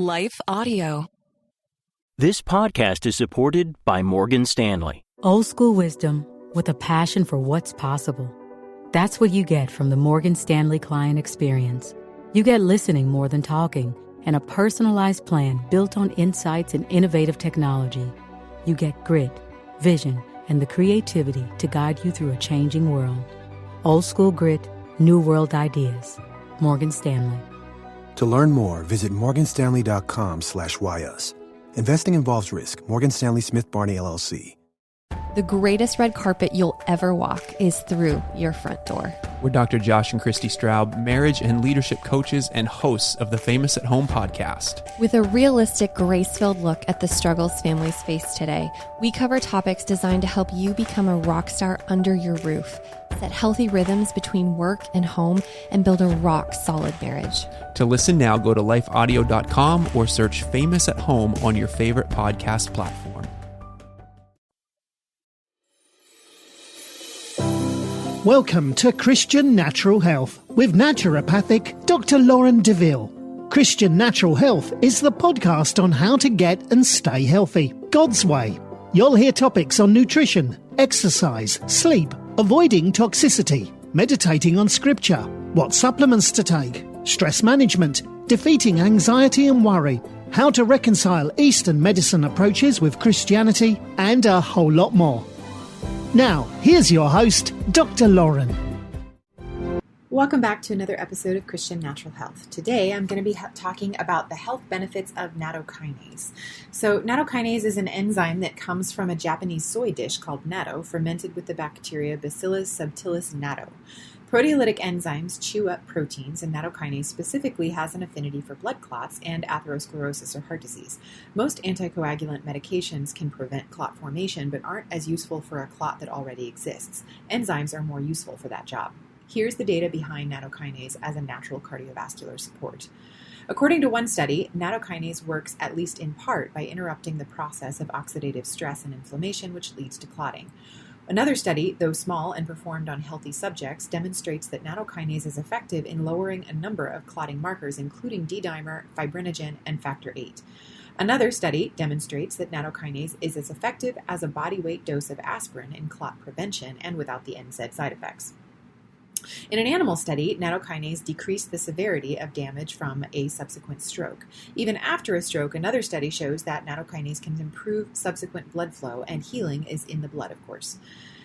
Life Audio. This podcast is supported by Morgan Stanley. Old school wisdom with a passion for what's possible. That's what you get from the Morgan Stanley client experience. You get listening more than talking and a personalized plan built on insights and innovative technology. You get grit, vision, and the creativity to guide you through a changing world. Old school grit, new world ideas. Morgan Stanley. To learn more, visit morganstanley.com/YUS. Investing involves risk. Morgan Stanley Smith Barney, LLC. The greatest red carpet you'll ever walk is through your front door. We're Dr. Josh and Christy Straub, marriage and leadership coaches and hosts of the Famous at Home podcast. With a realistic, grace-filled look at the struggles families face today, we cover topics designed to help you become a rock star under your roof, set healthy rhythms between work and home, and build a rock-solid marriage. To listen now, go to lifeaudio.com or search Famous at Home on your favorite podcast platform. Welcome to Christian Natural Health with naturopathic Dr. Lauren DeVille. Christian Natural Health is the podcast on how to get and stay healthy, God's way. You'll hear topics on nutrition, exercise, sleep, avoiding toxicity, meditating on scripture, what supplements to take, stress management, defeating anxiety and worry, how to reconcile Eastern medicine approaches with Christianity, and a whole lot more. Now, here's your host, Dr. Lauren. Welcome back to another episode of Christian Natural Health. Today, I'm going to be talking about the health benefits of nattokinase. So, nattokinase is an enzyme that comes from a Japanese soy dish called natto, fermented with the bacteria Bacillus subtilis natto. Proteolytic enzymes chew up proteins, and nattokinase specifically has an affinity for blood clots and atherosclerosis or heart disease. Most anticoagulant medications can prevent clot formation, but aren't as useful for a clot that already exists. Enzymes are more useful for that job. Here's the data behind nattokinase as a natural cardiovascular support. According to one study, nattokinase works at least in part by interrupting the process of oxidative stress and inflammation, which leads to clotting. Another study, though small and performed on healthy subjects, demonstrates that nattokinase is effective in lowering a number of clotting markers, including D-dimer, fibrinogen, and factor VIII. Another study demonstrates that nattokinase is as effective as a body weight dose of aspirin in clot prevention and without the NSAID side effects. In an animal study, nattokinase decreased the severity of damage from a subsequent stroke. Even after a stroke, another study shows that nattokinase can improve subsequent blood flow, and healing is in the blood, of course.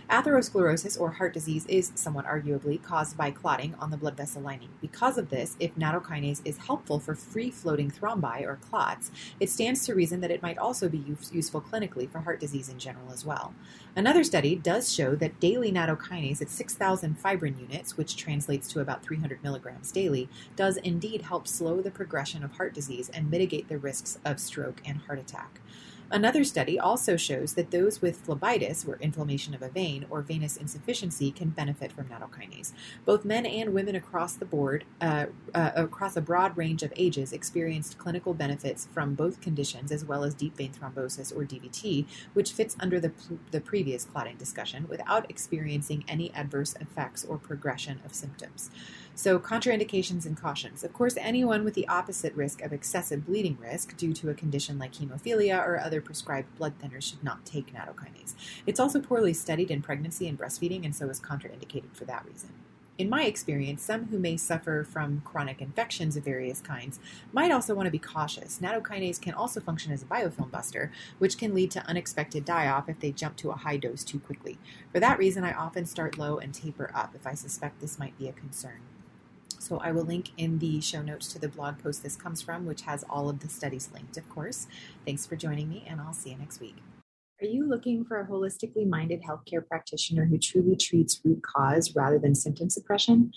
Atherosclerosis or heart disease is somewhat arguably caused by clotting on the blood vessel lining. Because of this, if nattokinase is helpful for free-floating thrombi or clots, it stands to reason that it might also be useful clinically for heart disease in general as well. Another study does show that daily nattokinase at 6,000 fibrin units, which translates to about 300 milligrams daily, does indeed help slow the progression of heart disease and mitigate the risks of stroke and heart attack. Another study also shows that those with phlebitis, or inflammation of a vein, or venous insufficiency can benefit from nattokinase. Both men and women across the board, across a broad range of ages, experienced clinical benefits from both conditions, as well as deep vein thrombosis, or DVT, which fits under the previous clotting discussion, without experiencing any adverse effects or progression of symptoms. So, contraindications and cautions. Of course, anyone with the opposite risk of excessive bleeding risk due to a condition like hemophilia or other prescribed blood thinners should not take nattokinase. It's also poorly studied in pregnancy and breastfeeding, and so is contraindicated for that reason. In my experience, some who may suffer from chronic infections of various kinds might also want to be cautious. Nattokinase can also function as a biofilm buster, which can lead to unexpected die-off if they jump to a high dose too quickly. For that reason, I often start low and taper up if I suspect this might be a concern. So I will link in the show notes to the blog post this comes from, which has all of the studies linked, of course. Thanks for joining me, and I'll see you next week. Are you looking for a holistically minded healthcare practitioner who truly treats root cause rather than symptom suppression?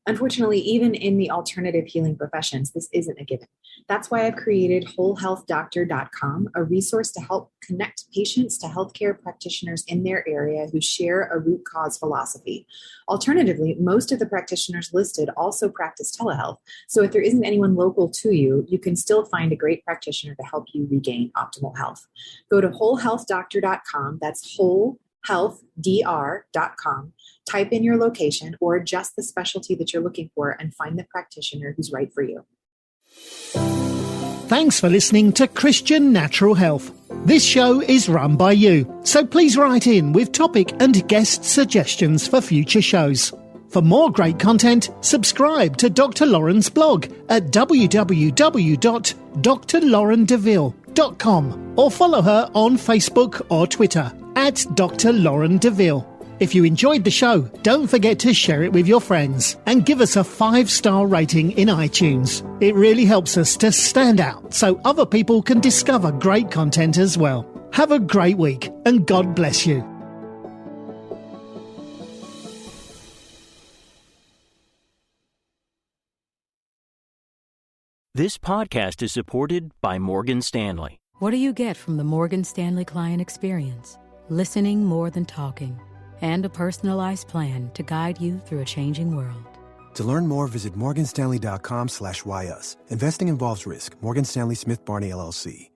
Unfortunately, even in the alternative healing professions, this isn't a given. That's why I've created wholehealthdoctor.com, a resource to help connect patients to healthcare practitioners in their area who share a root cause philosophy. Alternatively, most of the practitioners listed also practice telehealth. So if there isn't anyone local to you, you can still find a great practitioner to help you regain optimal health. Go to wholehealthdoctor.com. That's wholehealthdr.com. Type in your location or adjust the specialty that you're looking for and find the practitioner who's right for you. Thanks for listening to Christian Natural Health. This show is run by you, so please write in with topic and guest suggestions for future shows. For more great content, subscribe to Dr. Lauren's blog at www.drlaurendeville.com or follow her on Facebook or Twitter at Dr. Lauren Deville. If you enjoyed the show, don't forget to share it with your friends and give us a 5-star rating in iTunes. It really helps us to stand out so other people can discover great content as well. Have a great week and God bless you. This podcast is supported by Morgan Stanley. What do you get from the Morgan Stanley client experience? Listening more than talking, and a personalized plan to guide you through a changing world. To learn more, visit morganstanley.com/YUS. Investing involves risk. Morgan Stanley Smith Barney, LLC.